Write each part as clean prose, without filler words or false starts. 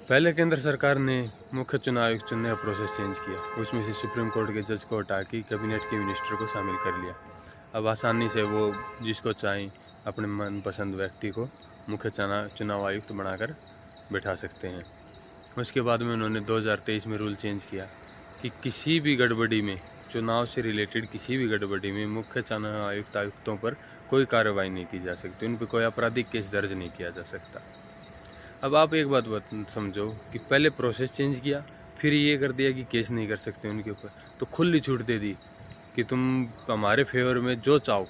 पहले केंद्र सरकार ने मुख्य चुनाव आयुक्त चुनने का प्रोसेस चेंज किया। उसमें से सुप्रीम कोर्ट के जज को हटा के कैबिनेट के मिनिस्टर को शामिल कर लिया। अब आसानी से वो जिसको चाहें अपने मनपसंद व्यक्ति को मुख्य चुनाव आयुक्त बनाकर बैठा सकते हैं। उसके बाद में उन्होंने 2023 में रूल चेंज किया कि किसी भी गड़बड़ी में, चुनाव से रिलेटेड किसी भी गड़बड़ी में मुख्य चुनाव आयुक्तों पर कोई कार्रवाई नहीं की जा सकती, उन पर कोई आपराधिक केस दर्ज नहीं किया जा सकता। अब आप एक बात समझो कि पहले प्रोसेस चेंज किया, फिर ये कर दिया कि केस नहीं कर सकते उनके ऊपर, तो खुली छूट दे दी कि तुम हमारे फेवर में जो चाहो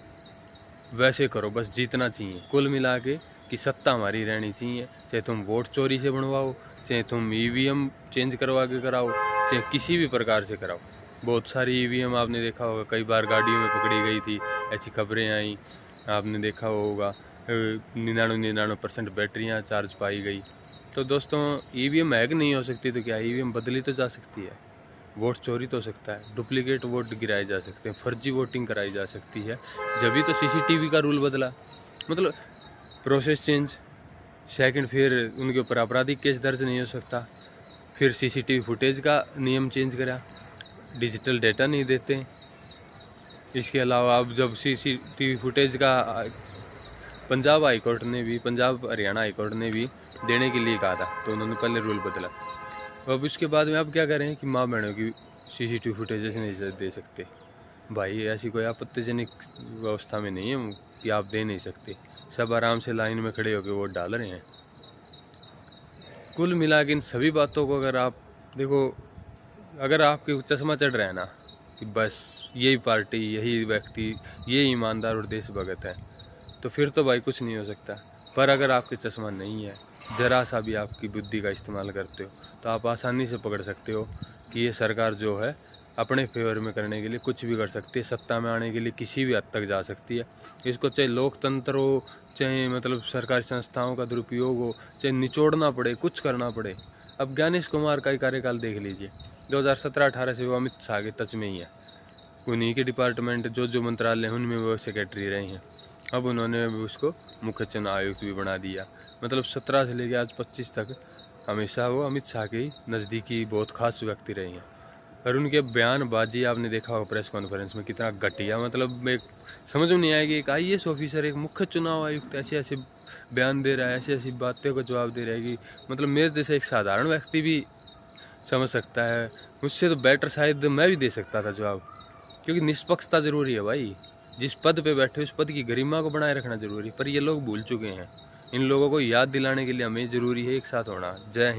वैसे करो, बस जीतना चाहिए। कुल मिला के कि सत्ता हमारी रहनी चाहिए, चाहे तुम वोट चोरी से बनवाओ, चाहे तुम ईवीएम चेंज करवा के कराओ, चाहे किसी भी प्रकार से कराओ। बहुत सारी ईवीएम आपने देखा होगा, कई बार गाड़ियों में पकड़ी गई थी, ऐसी खबरें आई, आपने देखा होगा 99% बैटरियाँ चार्ज पाई गई। तो दोस्तों, ईवीएम हैक नहीं हो सकती तो क्या, ईवीएम बदली तो जा सकती है, वोट चोरी तो हो सकता है, डुप्लीकेट वोट गिराए जा सकते हैं, फर्जी वोटिंग कराई जा सकती है। जब तो सीसीटीवी का रूल बदला, मतलब प्रोसेस चेंज। सेकंड, फिर उनके ऊपर आपराधिक केस दर्ज नहीं हो सकता। फिर सीसीटीवी फुटेज का नियम चेंज करा, डिजिटल डेटा नहीं देते। इसके अलावा अब जब सीसीटीवी फुटेज का पंजाब हरियाणा हाई कोर्ट ने भी देने के लिए कहा था, तो उन्होंने पहले रूल बदला। अब उसके बाद में आप क्या करें कि माँ बहनों की सीसीटीवी फुटेज नहीं दे सकते। भाई, ऐसी कोई आपत्तिजनक व्यवस्था में नहीं है कि आप दे नहीं सकते। सब आराम से लाइन में खड़े होकर वोट डाल रहे हैं। कुल मिला के इन सभी बातों को अगर आप देखो, अगर आपके चश्मा चढ़ रहा है ना कि बस यही पार्टी, यही व्यक्ति, ये ईमानदार और देशभक्त है, तो फिर तो भाई कुछ नहीं हो सकता। पर अगर आपके चश्मा नहीं है, ज़रा सा भी आपकी बुद्धि का इस्तेमाल करते हो, तो आप आसानी से पकड़ सकते हो कि ये सरकार जो है अपने फेवर में करने के लिए कुछ भी कर सकती है, सत्ता में आने के लिए किसी भी हद तक जा सकती है। इसको चाहे लोकतंत्र हो, चाहे मतलब सरकारी संस्थाओं का दुरुपयोग हो, चाहे निचोड़ना पड़े, कुछ करना पड़े। अब ज्ञानेश कुमार का ही कार्यकाल देख लीजिए, 2017-18 से वो अमित शाह के टच में ही है। उन्हीं के डिपार्टमेंट जो मंत्रालय हैं उनमें वो सेक्रेटरी रहे हैं। अब उन्होंने उसको मुख्य चुनाव आयुक्त भी बना दिया। मतलब 17 से लेकर आज 25 तक हमेशा वो अमित शाह के नज़दीकी बहुत खास व्यक्ति रहे हैं। और उनके बयानबाजी आपने देखा होगा प्रेस कॉन्फ्रेंस में, कितना घटिया, मतलब एक समझ में नहीं आएगी। एक IAS ऑफिसर, एक मुख्य चुनाव आयुक्त ऐसे ऐसे बयान दे रहा है, ऐसी ऐसी बातों का जवाब दे रहा है कि मतलब मेरे जैसे एक साधारण व्यक्ति भी समझ सकता है। मुझसे तो बेटर शायद मैं भी दे सकता था जवाब, क्योंकि निष्पक्षता ज़रूरी है भाई। जिस पद पे बैठे उस पद की गरिमा को बनाए रखना ज़रूरी, पर ये लोग भूल चुके हैं। इन लोगों को याद दिलाने के लिए हमें ज़रूरी है एक साथ होना। जय हिंद।